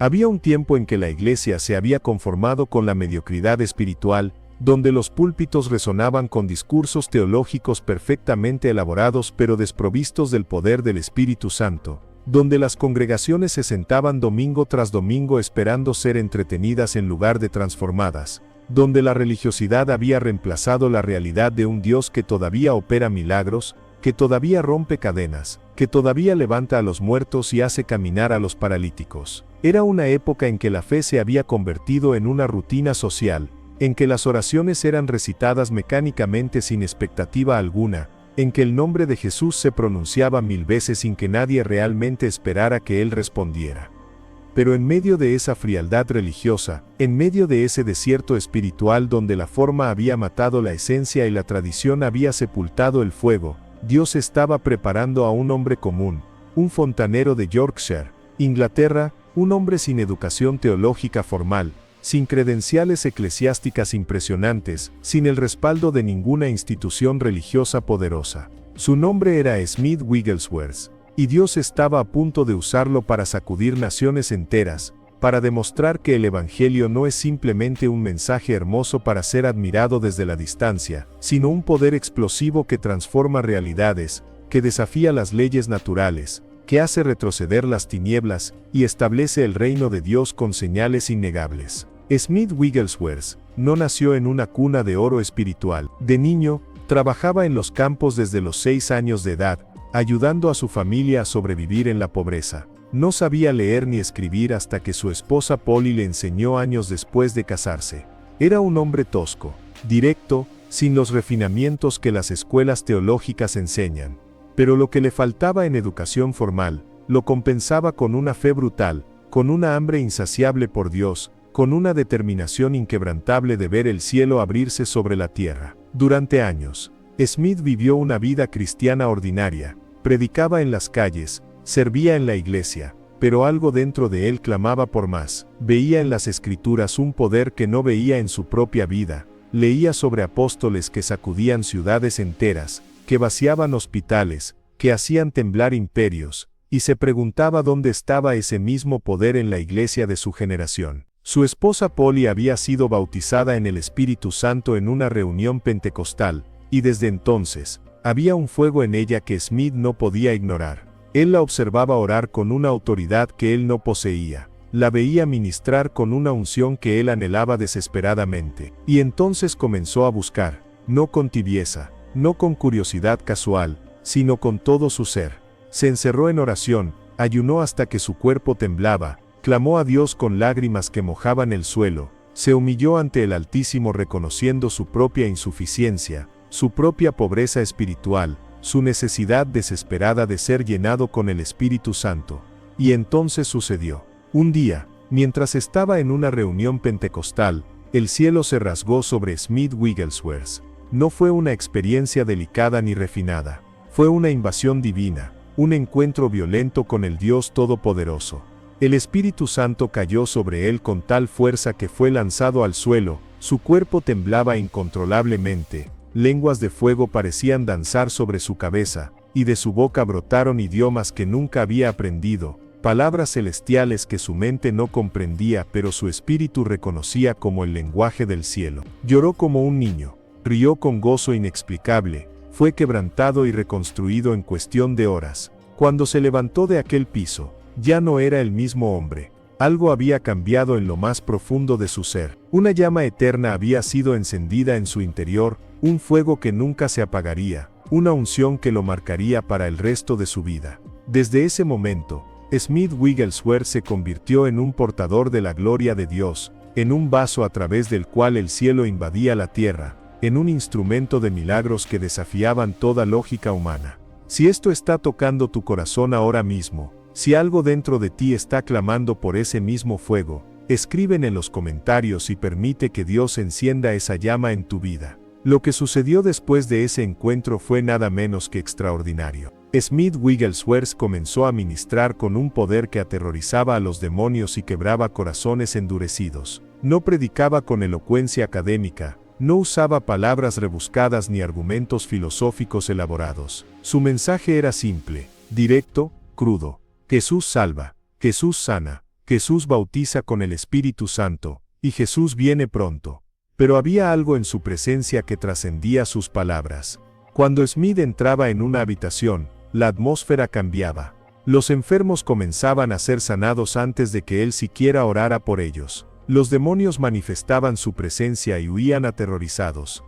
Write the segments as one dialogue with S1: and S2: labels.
S1: Había un tiempo en que la iglesia se había conformado con la mediocridad espiritual, donde los púlpitos resonaban con discursos teológicos perfectamente elaborados pero desprovistos del poder del Espíritu Santo, donde las congregaciones se sentaban domingo tras domingo esperando ser entretenidas en lugar de transformadas, donde la religiosidad había reemplazado la realidad de un Dios que todavía opera milagros, que todavía rompe cadenas, que todavía levanta a los muertos y hace caminar a los paralíticos. Era una época en que la fe se había convertido en una rutina social, en que las oraciones eran recitadas mecánicamente sin expectativa alguna, en que el nombre de Jesús se pronunciaba 1000 veces sin que nadie realmente esperara que Él respondiera. Pero en medio de esa frialdad religiosa, en medio de ese desierto espiritual donde la forma había matado la esencia y la tradición había sepultado el fuego, Dios estaba preparando a un hombre común, un fontanero de Yorkshire, Inglaterra, un hombre sin educación teológica formal, sin credenciales eclesiásticas impresionantes, sin el respaldo de ninguna institución religiosa poderosa. Su nombre era Smith Wigglesworth, y Dios estaba a punto de usarlo para sacudir naciones enteras, para demostrar que el Evangelio no es simplemente un mensaje hermoso para ser admirado desde la distancia, sino un poder explosivo que transforma realidades, que desafía las leyes naturales, que hace retroceder las tinieblas, y establece el reino de Dios con señales innegables. Smith Wigglesworth no nació en una cuna de oro espiritual. De niño, trabajaba en los campos desde los 6 años de edad, ayudando a su familia a sobrevivir en la pobreza. No sabía leer ni escribir hasta que su esposa Polly le enseñó años después de casarse. Era un hombre tosco, directo, sin los refinamientos que las escuelas teológicas enseñan. Pero lo que le faltaba en educación formal, lo compensaba con una fe brutal, con una hambre insaciable por Dios, con una determinación inquebrantable de ver el cielo abrirse sobre la tierra. Durante años, Smith vivió una vida cristiana ordinaria, predicaba en las calles, servía en la iglesia, pero algo dentro de él clamaba por más. Veía en las Escrituras un poder que no veía en su propia vida, leía sobre apóstoles que sacudían ciudades enteras, que vaciaban hospitales, que hacían temblar imperios, y se preguntaba dónde estaba ese mismo poder en la iglesia de su generación. Su esposa Polly había sido bautizada en el Espíritu Santo en una reunión pentecostal, y desde entonces, había un fuego en ella que Smith no podía ignorar. Él la observaba orar con una autoridad que él no poseía. La veía ministrar con una unción que él anhelaba desesperadamente. Y entonces comenzó a buscar, no con tibieza, no con curiosidad casual, sino con todo su ser. Se encerró en oración, ayunó hasta que su cuerpo temblaba, clamó a Dios con lágrimas que mojaban el suelo, se humilló ante el Altísimo reconociendo su propia insuficiencia, su propia pobreza espiritual, su necesidad desesperada de ser llenado con el Espíritu Santo. Y entonces sucedió. Un día, mientras estaba en una reunión pentecostal, el cielo se rasgó sobre Smith Wigglesworth. No fue una experiencia delicada ni refinada. Fue una invasión divina, un encuentro violento con el Dios Todopoderoso. El Espíritu Santo cayó sobre él con tal fuerza que fue lanzado al suelo, su cuerpo temblaba incontrolablemente, lenguas de fuego parecían danzar sobre su cabeza, y de su boca brotaron idiomas que nunca había aprendido, palabras celestiales que su mente no comprendía pero su espíritu reconocía como el lenguaje del cielo. Lloró como un niño, rió con gozo inexplicable, fue quebrantado y reconstruido en cuestión de horas. Cuando se levantó de aquel piso, ya no era el mismo hombre. Algo había cambiado en lo más profundo de su ser. Una llama eterna había sido encendida en su interior, un fuego que nunca se apagaría, una unción que lo marcaría para el resto de su vida. Desde ese momento, Smith Wigglesworth se convirtió en un portador de la gloria de Dios, en un vaso a través del cual el cielo invadía la tierra, en un instrumento de milagros que desafiaban toda lógica humana. Si esto está tocando tu corazón ahora mismo, si algo dentro de ti está clamando por ese mismo fuego, escriben en los comentarios y permite que Dios encienda esa llama en tu vida. Lo que sucedió después de ese encuentro fue nada menos que extraordinario. Smith Wigglesworth comenzó a ministrar con un poder que aterrorizaba a los demonios y quebraba corazones endurecidos. No predicaba con elocuencia académica, no usaba palabras rebuscadas ni argumentos filosóficos elaborados. Su mensaje era simple, directo, crudo. Jesús salva, Jesús sana, Jesús bautiza con el Espíritu Santo, y Jesús viene pronto. Pero había algo en su presencia que trascendía sus palabras. Cuando Smith entraba en una habitación, la atmósfera cambiaba. Los enfermos comenzaban a ser sanados antes de que él siquiera orara por ellos. Los demonios manifestaban su presencia y huían aterrorizados.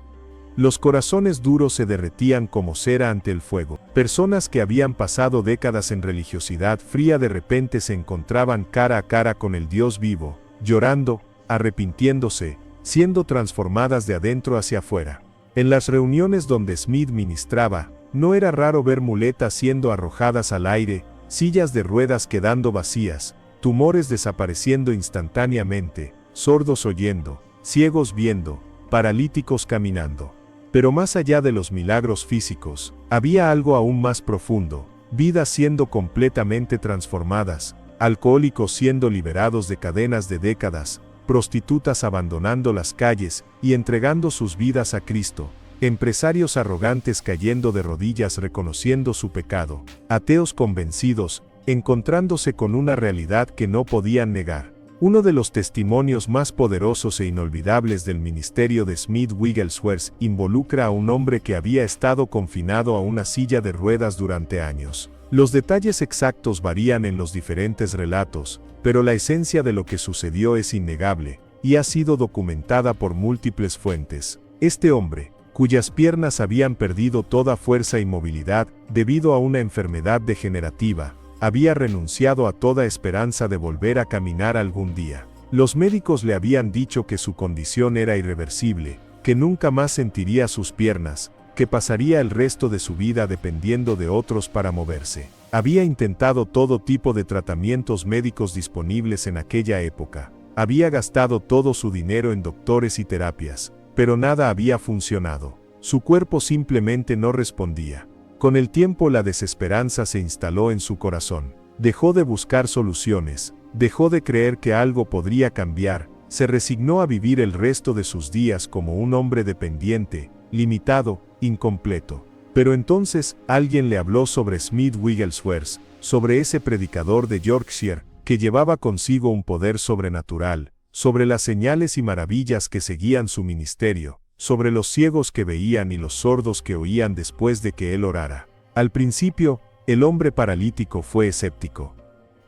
S1: Los corazones duros se derretían como cera ante el fuego. Personas que habían pasado décadas en religiosidad fría de repente se encontraban cara a cara con el Dios vivo, llorando, arrepintiéndose, siendo transformadas de adentro hacia afuera. En las reuniones donde Smith ministraba, no era raro ver muletas siendo arrojadas al aire, sillas de ruedas quedando vacías, tumores desapareciendo instantáneamente, sordos oyendo, ciegos viendo, paralíticos caminando. Pero más allá de los milagros físicos, había algo aún más profundo, vidas siendo completamente transformadas, alcohólicos siendo liberados de cadenas de décadas, prostitutas abandonando las calles y entregando sus vidas a Cristo, empresarios arrogantes cayendo de rodillas reconociendo su pecado, ateos convencidos, encontrándose con una realidad que no podían negar. Uno de los testimonios más poderosos e inolvidables del ministerio de Smith Wigglesworth involucra a un hombre que había estado confinado a una silla de ruedas durante años. Los detalles exactos varían en los diferentes relatos, pero la esencia de lo que sucedió es innegable, y ha sido documentada por múltiples fuentes. Este hombre, cuyas piernas habían perdido toda fuerza y movilidad debido a una enfermedad degenerativa, había renunciado a toda esperanza de volver a caminar algún día. Los médicos le habían dicho que su condición era irreversible, que nunca más sentiría sus piernas, que pasaría el resto de su vida dependiendo de otros para moverse. Había intentado todo tipo de tratamientos médicos disponibles en aquella época. Había gastado todo su dinero en doctores y terapias, pero nada había funcionado. Su cuerpo simplemente no respondía. Con el tiempo la desesperanza se instaló en su corazón. Dejó de buscar soluciones, dejó de creer que algo podría cambiar, se resignó a vivir el resto de sus días como un hombre dependiente, limitado, incompleto. Pero entonces, alguien le habló sobre Smith Wigglesworth, sobre ese predicador de Yorkshire, que llevaba consigo un poder sobrenatural, sobre las señales y maravillas que seguían su ministerio, sobre los ciegos que veían y los sordos que oían después de que él orara. Al principio, el hombre paralítico fue escéptico.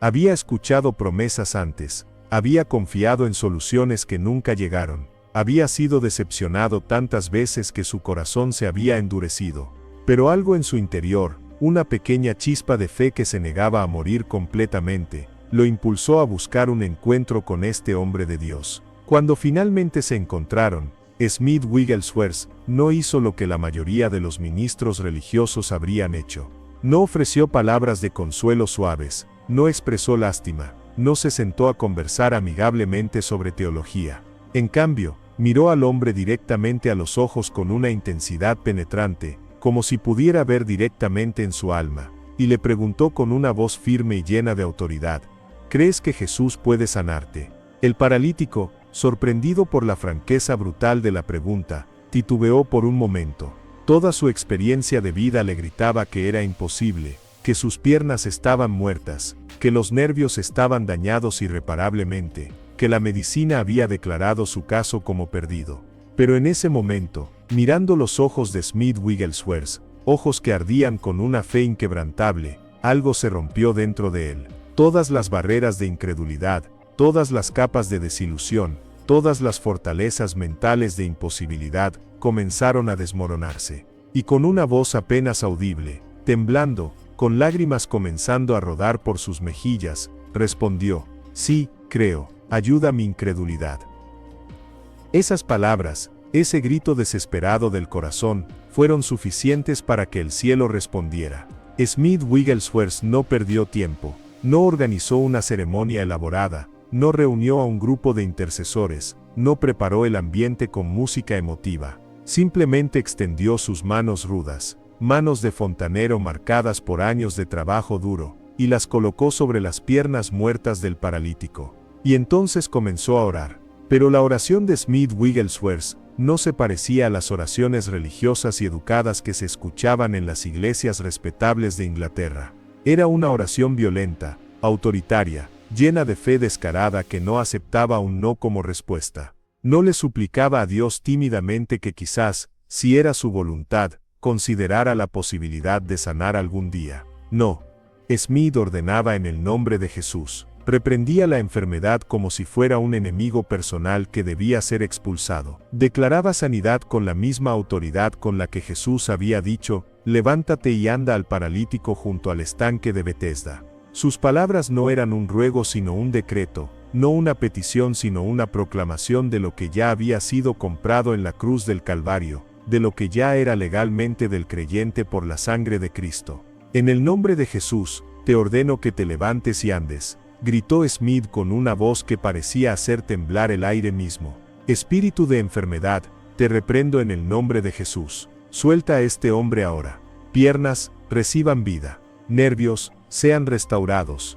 S1: Había escuchado promesas antes, había confiado en soluciones que nunca llegaron, había sido decepcionado tantas veces que su corazón se había endurecido. Pero algo en su interior, una pequeña chispa de fe que se negaba a morir completamente, lo impulsó a buscar un encuentro con este hombre de Dios. Cuando finalmente se encontraron, Smith Wigglesworth no hizo lo que la mayoría de los ministros religiosos habrían hecho. No ofreció palabras de consuelo suaves, no expresó lástima, no se sentó a conversar amigablemente sobre teología. En cambio, miró al hombre directamente a los ojos con una intensidad penetrante, como si pudiera ver directamente en su alma, y le preguntó con una voz firme y llena de autoridad: ¿crees que Jesús puede sanarte? El paralítico, sorprendido por la franqueza brutal de la pregunta, titubeó por un momento. Toda su experiencia de vida le gritaba que era imposible, que sus piernas estaban muertas, que los nervios estaban dañados irreparablemente, que la medicina había declarado su caso como perdido. Pero en ese momento, mirando los ojos de Smith Wigglesworth, ojos que ardían con una fe inquebrantable, algo se rompió dentro de él. Todas las barreras de incredulidad, todas las capas de desilusión, todas las fortalezas mentales de imposibilidad, comenzaron a desmoronarse. Y con una voz apenas audible, temblando, con lágrimas comenzando a rodar por sus mejillas, respondió: sí, creo, ayuda mi incredulidad. Esas palabras, ese grito desesperado del corazón, fueron suficientes para que el cielo respondiera. Smith Wigglesworth no perdió tiempo, no organizó una ceremonia elaborada, no reunió a un grupo de intercesores, no preparó el ambiente con música emotiva. Simplemente extendió sus manos rudas, manos de fontanero marcadas por años de trabajo duro, y las colocó sobre las piernas muertas del paralítico. Y entonces comenzó a orar. Pero la oración de Smith Wigglesworth no se parecía a las oraciones religiosas y educadas que se escuchaban en las iglesias respetables de Inglaterra. Era una oración violenta, autoritaria, llena de fe descarada que no aceptaba un no como respuesta. No le suplicaba a Dios tímidamente que quizás, si era su voluntad, considerara la posibilidad de sanar algún día. No. Smith ordenaba en el nombre de Jesús. Reprendía la enfermedad como si fuera un enemigo personal que debía ser expulsado. Declaraba sanidad con la misma autoridad con la que Jesús había dicho, levántate y anda al paralítico junto al estanque de Betesda. Sus palabras no eran un ruego sino un decreto, no una petición sino una proclamación de lo que ya había sido comprado en la cruz del Calvario, de lo que ya era legalmente del creyente por la sangre de Cristo. En el nombre de Jesús, te ordeno que te levantes y andes, gritó Smith con una voz que parecía hacer temblar el aire mismo. Espíritu de enfermedad, te reprendo en el nombre de Jesús. Suelta a este hombre ahora. Piernas, reciban vida. Nervios, sean restaurados.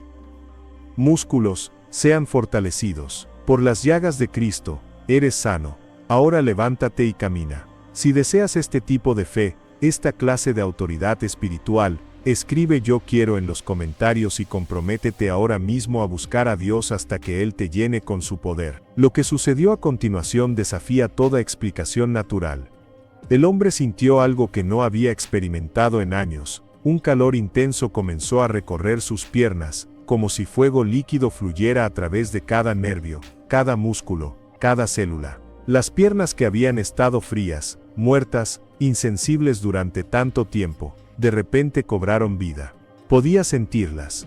S1: Músculos, sean fortalecidos. Por las llagas de Cristo, eres sano. Ahora levántate y camina. Si deseas este tipo de fe, esta clase de autoridad espiritual, escribe yo quiero en los comentarios y comprométete ahora mismo a buscar a Dios hasta que Él te llene con su poder. Lo que sucedió a continuación desafía toda explicación natural. El hombre sintió algo que no había experimentado en años. Un calor intenso comenzó a recorrer sus piernas, como si fuego líquido fluyera a través de cada nervio, cada músculo, cada célula. Las piernas que habían estado frías, muertas, insensibles durante tanto tiempo, de repente cobraron vida. Podía sentirlas.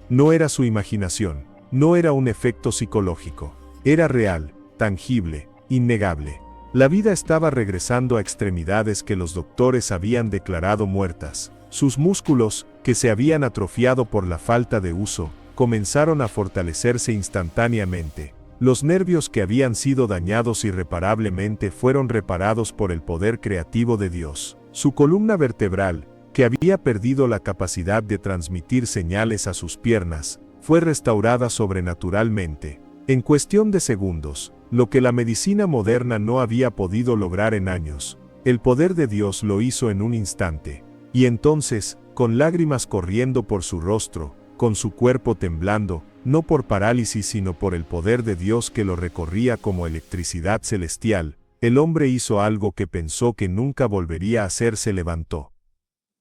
S1: No era su imaginación, no era un efecto psicológico. Era real, tangible, innegable. La vida estaba regresando a extremidades que los doctores habían declarado muertas. Sus músculos, que se habían atrofiado por la falta de uso, comenzaron a fortalecerse instantáneamente. Los nervios que habían sido dañados irreparablemente fueron reparados por el poder creativo de Dios. Su columna vertebral, que había perdido la capacidad de transmitir señales a sus piernas, fue restaurada sobrenaturalmente. En cuestión de segundos, lo que la medicina moderna no había podido lograr en años, el poder de Dios lo hizo en un instante. Y entonces, con lágrimas corriendo por su rostro, con su cuerpo temblando, no por parálisis sino por el poder de Dios que lo recorría como electricidad celestial, el hombre hizo algo que pensó que nunca volvería a hacer: se levantó.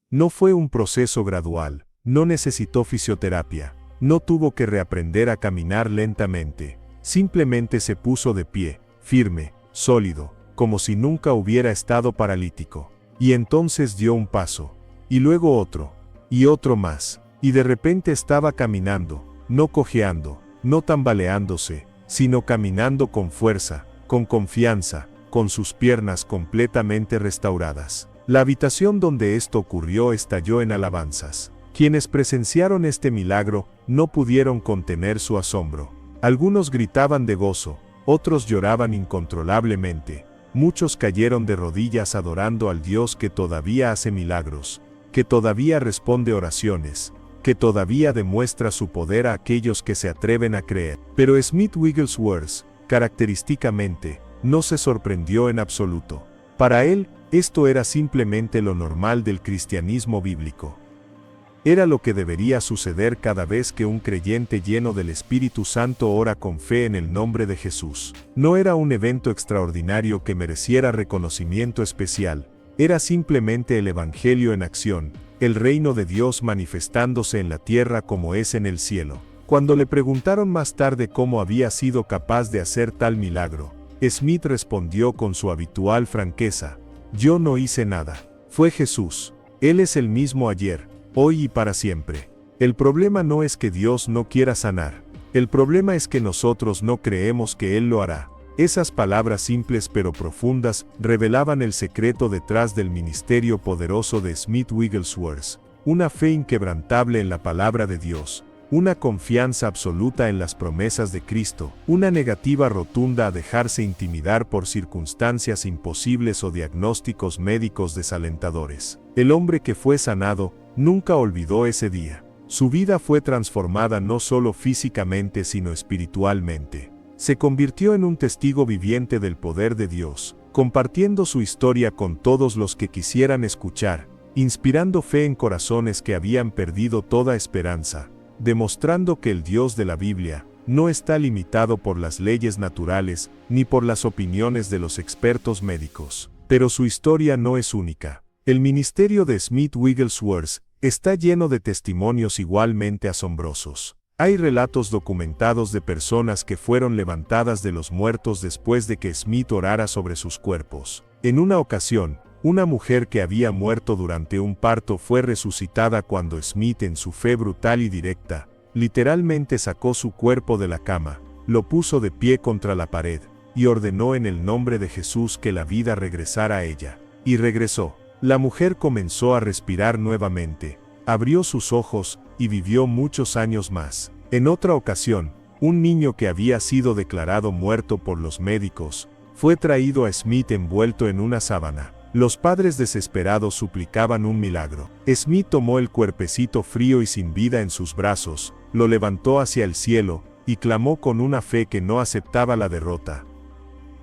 S1: No fue un proceso gradual, no necesitó fisioterapia, no tuvo que reaprender a caminar lentamente, simplemente se puso de pie, firme, sólido, como si nunca hubiera estado paralítico. Y entonces dio un paso, y luego otro, y otro más, y de repente estaba caminando, no cojeando, no tambaleándose, sino caminando con fuerza, con confianza, con sus piernas completamente restauradas. La habitación donde esto ocurrió estalló en alabanzas. Quienes presenciaron este milagro no pudieron contener su asombro. Algunos gritaban de gozo, otros lloraban incontrolablemente. Muchos cayeron de rodillas adorando al Dios que todavía hace milagros, que todavía responde oraciones, que todavía demuestra su poder a aquellos que se atreven a creer. Pero Smith Wigglesworth, característicamente, no se sorprendió en absoluto. Para él, esto era simplemente lo normal del cristianismo bíblico. Era lo que debería suceder cada vez que un creyente lleno del Espíritu Santo ora con fe en el nombre de Jesús. No era un evento extraordinario que mereciera reconocimiento especial, era simplemente el Evangelio en acción, el reino de Dios manifestándose en la tierra como es en el cielo. Cuando le preguntaron más tarde cómo había sido capaz de hacer tal milagro, Smith respondió con su habitual franqueza: yo no hice nada, fue Jesús. Él es el mismo ayer, hoy y para siempre. El problema no es que Dios no quiera sanar, el problema es que nosotros no creemos que Él lo hará. Esas palabras simples pero profundas revelaban el secreto detrás del ministerio poderoso de Smith Wigglesworth, una fe inquebrantable en la palabra de Dios, una confianza absoluta en las promesas de Cristo, una negativa rotunda a dejarse intimidar por circunstancias imposibles o diagnósticos médicos desalentadores. El hombre que fue sanado nunca olvidó ese día. Su vida fue transformada no solo físicamente sino espiritualmente. Se convirtió en un testigo viviente del poder de Dios, compartiendo su historia con todos los que quisieran escuchar, inspirando fe en corazones que habían perdido toda esperanza, demostrando que el Dios de la Biblia no está limitado por las leyes naturales ni por las opiniones de los expertos médicos. Pero su historia no es única. El ministerio de Smith Wigglesworth está lleno de testimonios igualmente asombrosos. Hay relatos documentados de personas que fueron levantadas de los muertos después de que Smith orara sobre sus cuerpos. En una ocasión, una mujer que había muerto durante un parto fue resucitada cuando Smith, en su fe brutal y directa, literalmente sacó su cuerpo de la cama, lo puso de pie contra la pared, y ordenó en el nombre de Jesús que la vida regresara a ella. Y regresó. La mujer comenzó a respirar nuevamente, abrió sus ojos, y vivió muchos años más. En otra ocasión, un niño que había sido declarado muerto por los médicos, fue traído a Smith envuelto en una sábana. Los padres desesperados suplicaban un milagro. Smith tomó el cuerpecito frío y sin vida en sus brazos, lo levantó hacia el cielo, y clamó con una fe que no aceptaba la derrota: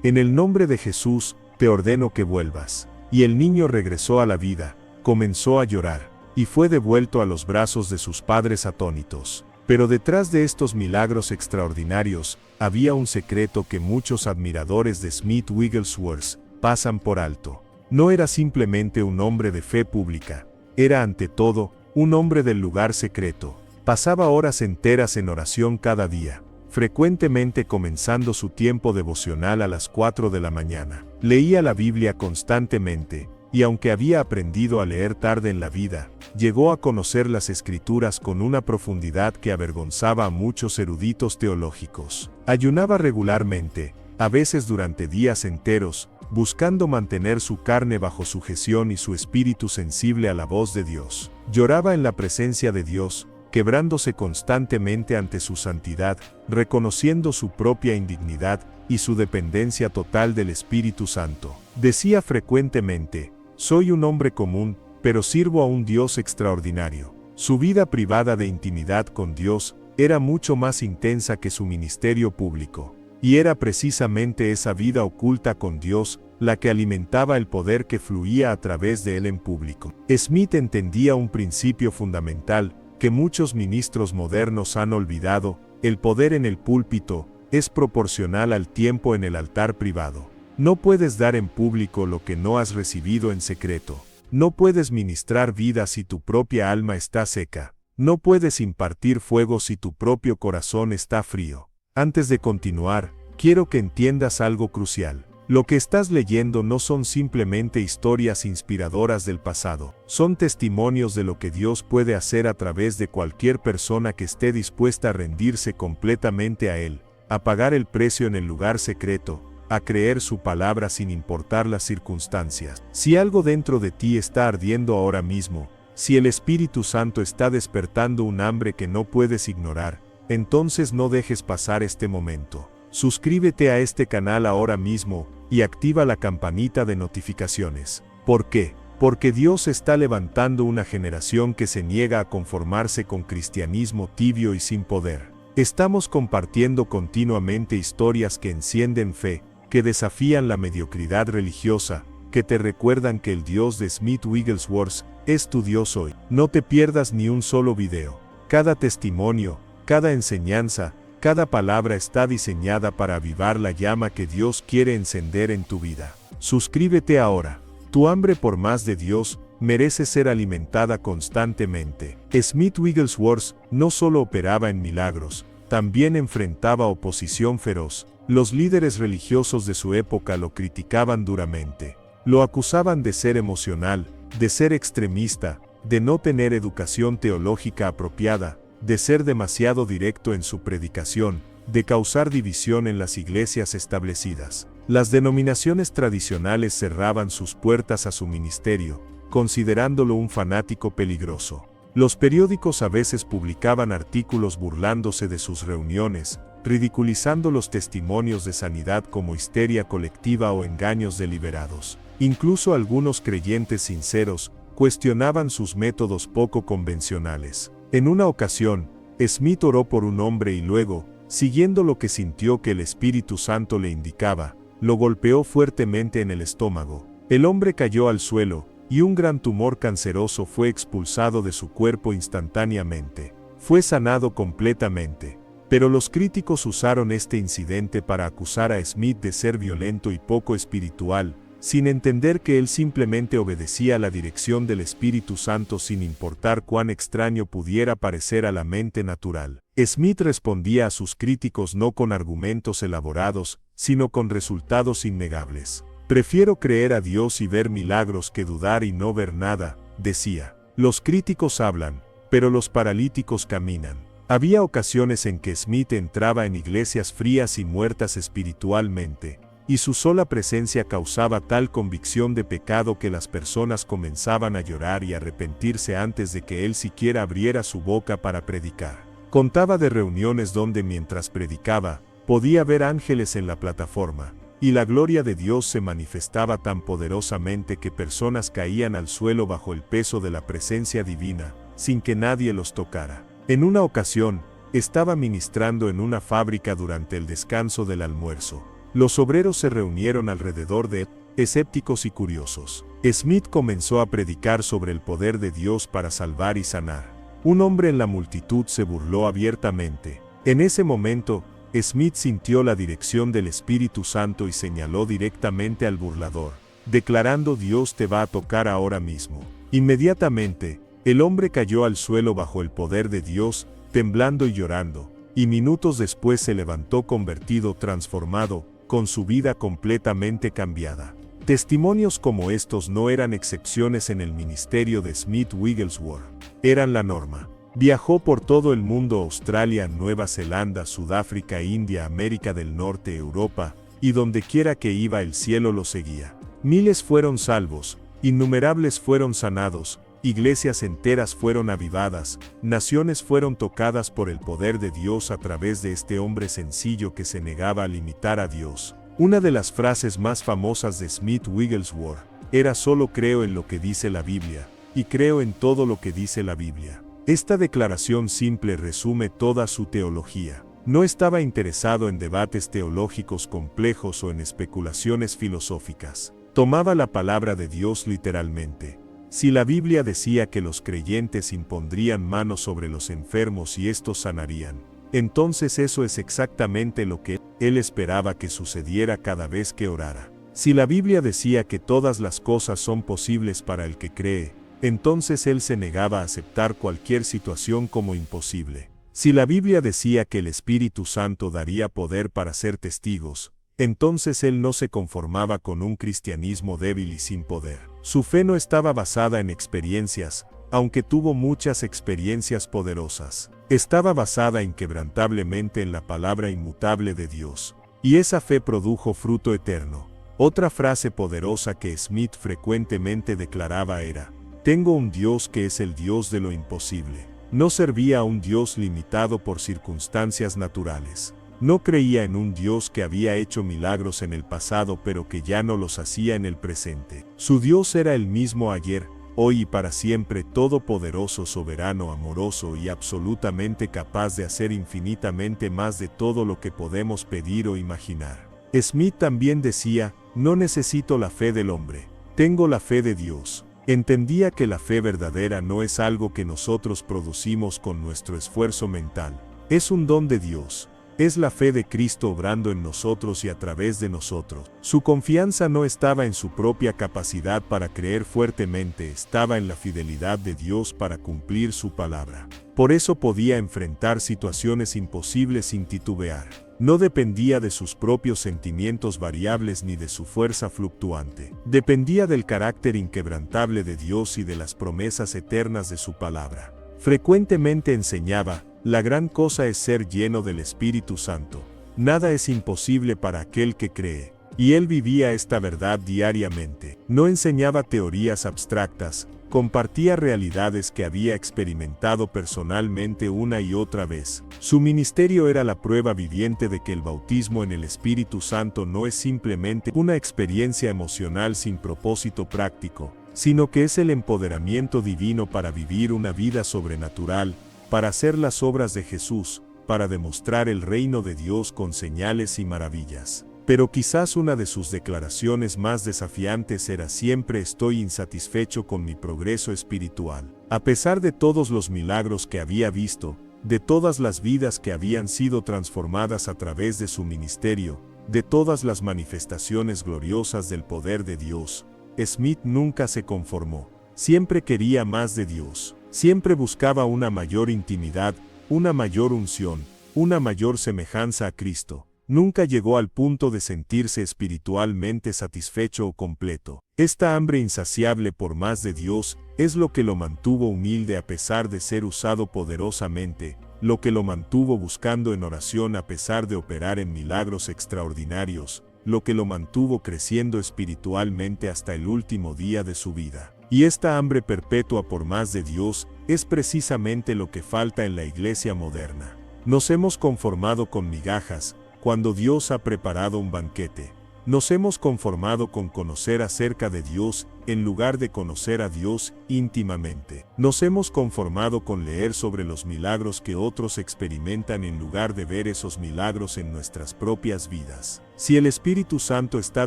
S1: «En el nombre de Jesús, te ordeno que vuelvas». Y el niño regresó a la vida, comenzó a llorar, y fue devuelto a los brazos de sus padres atónitos. Pero detrás de estos milagros extraordinarios, había un secreto que muchos admiradores de Smith Wigglesworth pasan por alto. No era simplemente un hombre de fe pública, era ante todo, un hombre del lugar secreto. Pasaba horas enteras en oración cada día, frecuentemente comenzando su tiempo devocional a las 4 de la mañana. Leía la Biblia constantemente, y aunque había aprendido a leer tarde en la vida, llegó a conocer las Escrituras con una profundidad que avergonzaba a muchos eruditos teológicos. Ayunaba regularmente, a veces durante días enteros, buscando mantener su carne bajo sujeción y su espíritu sensible a la voz de Dios. Lloraba en la presencia de Dios, quebrándose constantemente ante su santidad, reconociendo su propia indignidad y su dependencia total del Espíritu Santo. Decía frecuentemente: «Soy un hombre común, pero sirvo a un Dios extraordinario». Su vida privada de intimidad con Dios era mucho más intensa que su ministerio público. Y era precisamente esa vida oculta con Dios la que alimentaba el poder que fluía a través de él en público. Smith entendía un principio fundamental que muchos ministros modernos han olvidado: el poder en el púlpito es proporcional al tiempo en el altar privado. No puedes dar en público lo que no has recibido en secreto. No puedes ministrar vida si tu propia alma está seca. No puedes impartir fuego si tu propio corazón está frío. Antes de continuar, quiero que entiendas algo crucial. Lo que estás leyendo no son simplemente historias inspiradoras del pasado, son testimonios de lo que Dios puede hacer a través de cualquier persona que esté dispuesta a rendirse completamente a Él, a pagar el precio en el lugar secreto, a creer su palabra sin importar las circunstancias. Si algo dentro de ti está ardiendo ahora mismo, si el Espíritu Santo está despertando un hambre que no puedes ignorar, entonces no dejes pasar este momento. Suscríbete a este canal ahora mismo y activa la campanita de notificaciones. ¿Por qué? Porque Dios está levantando una generación que se niega a conformarse con cristianismo tibio y sin poder. Estamos compartiendo continuamente historias que encienden fe, que desafían la mediocridad religiosa, que te recuerdan que el Dios de Smith Wigglesworth es tu Dios hoy. No te pierdas ni un solo video. Cada testimonio, cada enseñanza, cada palabra está diseñada para avivar la llama que Dios quiere encender en tu vida. Suscríbete ahora. Tu hambre por más de Dios merece ser alimentada constantemente. Smith Wigglesworth no solo operaba en milagros, también enfrentaba oposición feroz. Los líderes religiosos de su época lo criticaban duramente. Lo acusaban de ser emocional, de ser extremista, de no tener educación teológica apropiada, de ser demasiado directo en su predicación, de causar división en las iglesias establecidas. Las denominaciones tradicionales cerraban sus puertas a su ministerio, considerándolo un fanático peligroso. Los periódicos a veces publicaban artículos burlándose de sus reuniones, ridiculizando los testimonios de sanidad como histeria colectiva o engaños deliberados. Incluso algunos creyentes sinceros cuestionaban sus métodos poco convencionales. En una ocasión, Smith oró por un hombre y luego, siguiendo lo que sintió que el Espíritu Santo le indicaba, lo golpeó fuertemente en el estómago. El hombre cayó al suelo, y un gran tumor canceroso fue expulsado de su cuerpo instantáneamente. Fue sanado completamente. Pero los críticos usaron este incidente para acusar a Smith de ser violento y poco espiritual, sin entender que él simplemente obedecía a la dirección del Espíritu Santo sin importar cuán extraño pudiera parecer a la mente natural. Smith respondía a sus críticos no con argumentos elaborados, sino con resultados innegables. Prefiero creer a Dios y ver milagros que dudar y no ver nada, decía. Los críticos hablan, pero los paralíticos caminan. Había ocasiones en que Smith entraba en iglesias frías y muertas espiritualmente, y su sola presencia causaba tal convicción de pecado que las personas comenzaban a llorar y arrepentirse antes de que él siquiera abriera su boca para predicar. Contaba de reuniones donde mientras predicaba, podía ver ángeles en la plataforma, y la gloria de Dios se manifestaba tan poderosamente que personas caían al suelo bajo el peso de la presencia divina, sin que nadie los tocara. En una ocasión, estaba ministrando en una fábrica durante el descanso del almuerzo. Los obreros se reunieron alrededor de él, escépticos y curiosos. Smith comenzó a predicar sobre el poder de Dios para salvar y sanar. Un hombre en la multitud se burló abiertamente. En ese momento, Smith sintió la dirección del Espíritu Santo y señaló directamente al burlador, declarando: Dios te va a tocar ahora mismo. Inmediatamente, el hombre cayó al suelo bajo el poder de Dios, temblando y llorando, y minutos después se levantó convertido, transformado, con su vida completamente cambiada. Testimonios como estos no eran excepciones en el ministerio de Smith Wigglesworth, eran la norma. Viajó por todo el mundo: Australia, Nueva Zelanda, Sudáfrica, India, América del Norte, Europa, y donde quiera que iba el cielo lo seguía. Miles fueron salvos, innumerables fueron sanados, iglesias enteras fueron avivadas, naciones fueron tocadas por el poder de Dios a través de este hombre sencillo que se negaba a limitar a Dios. Una de las frases más famosas de Smith Wigglesworth era: solo creo en lo que dice la Biblia, y creo en todo lo que dice la Biblia. Esta declaración simple resume toda su teología. No estaba interesado en debates teológicos complejos o en especulaciones filosóficas. Tomaba la palabra de Dios literalmente. Si la Biblia decía que los creyentes impondrían manos sobre los enfermos y estos sanarían, entonces eso es exactamente lo que él esperaba que sucediera cada vez que orara. Si la Biblia decía que todas las cosas son posibles para el que cree, entonces él se negaba a aceptar cualquier situación como imposible. Si la Biblia decía que el Espíritu Santo daría poder para ser testigos, entonces él no se conformaba con un cristianismo débil y sin poder. Su fe no estaba basada en experiencias, aunque tuvo muchas experiencias poderosas. Estaba basada inquebrantablemente en la palabra inmutable de Dios. Y esa fe produjo fruto eterno. Otra frase poderosa que Smith frecuentemente declaraba era: tengo un Dios que es el Dios de lo imposible. No servía a un Dios limitado por circunstancias naturales. No creía en un Dios que había hecho milagros en el pasado pero que ya no los hacía en el presente. Su Dios era el mismo ayer, hoy y para siempre, todopoderoso, soberano, amoroso y absolutamente capaz de hacer infinitamente más de todo lo que podemos pedir o imaginar. Smith también decía: no necesito la fe del hombre, tengo la fe de Dios. Entendía que la fe verdadera no es algo que nosotros producimos con nuestro esfuerzo mental, es un don de Dios. Es la fe de Cristo obrando en nosotros y a través de nosotros. Su confianza no estaba en su propia capacidad para creer fuertemente, estaba en la fidelidad de Dios para cumplir su palabra. Por eso podía enfrentar situaciones imposibles sin titubear. No dependía de sus propios sentimientos variables ni de su fuerza fluctuante. Dependía del carácter inquebrantable de Dios y de las promesas eternas de su palabra. Frecuentemente enseñaba: la gran cosa es ser lleno del Espíritu Santo. Nada es imposible para aquel que cree. Y él vivía esta verdad diariamente. No enseñaba teorías abstractas, compartía realidades que había experimentado personalmente una y otra vez. Su ministerio era la prueba viviente de que el bautismo en el Espíritu Santo no es simplemente una experiencia emocional sin propósito práctico, sino que es el empoderamiento divino para vivir una vida sobrenatural, para hacer las obras de Jesús, para demostrar el reino de Dios con señales y maravillas. Pero quizás una de sus declaraciones más desafiantes era: siempre estoy insatisfecho con mi progreso espiritual. A pesar de todos los milagros que había visto, de todas las vidas que habían sido transformadas a través de su ministerio, de todas las manifestaciones gloriosas del poder de Dios, Smith nunca se conformó. Siempre quería más de Dios. Siempre buscaba una mayor intimidad, una mayor unción, una mayor semejanza a Cristo. Nunca llegó al punto de sentirse espiritualmente satisfecho o completo. Esta hambre insaciable por más de Dios es lo que lo mantuvo humilde a pesar de ser usado poderosamente, lo que lo mantuvo buscando en oración a pesar de operar en milagros extraordinarios, lo que lo mantuvo creciendo espiritualmente hasta el último día de su vida. Y esta hambre perpetua por más de Dios es precisamente lo que falta en la iglesia moderna. Nos hemos conformado con migajas, cuando Dios ha preparado un banquete. Nos hemos conformado con conocer acerca de Dios, en lugar de conocer a Dios íntimamente. Nos hemos conformado con leer sobre los milagros que otros experimentan en lugar de ver esos milagros en nuestras propias vidas. Si el Espíritu Santo está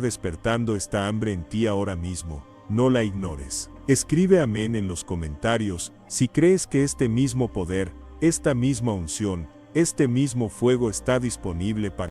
S1: despertando esta hambre en ti ahora mismo, no la ignores. Escribe amén en los comentarios si crees que este mismo poder, esta misma unción, este mismo fuego está disponible para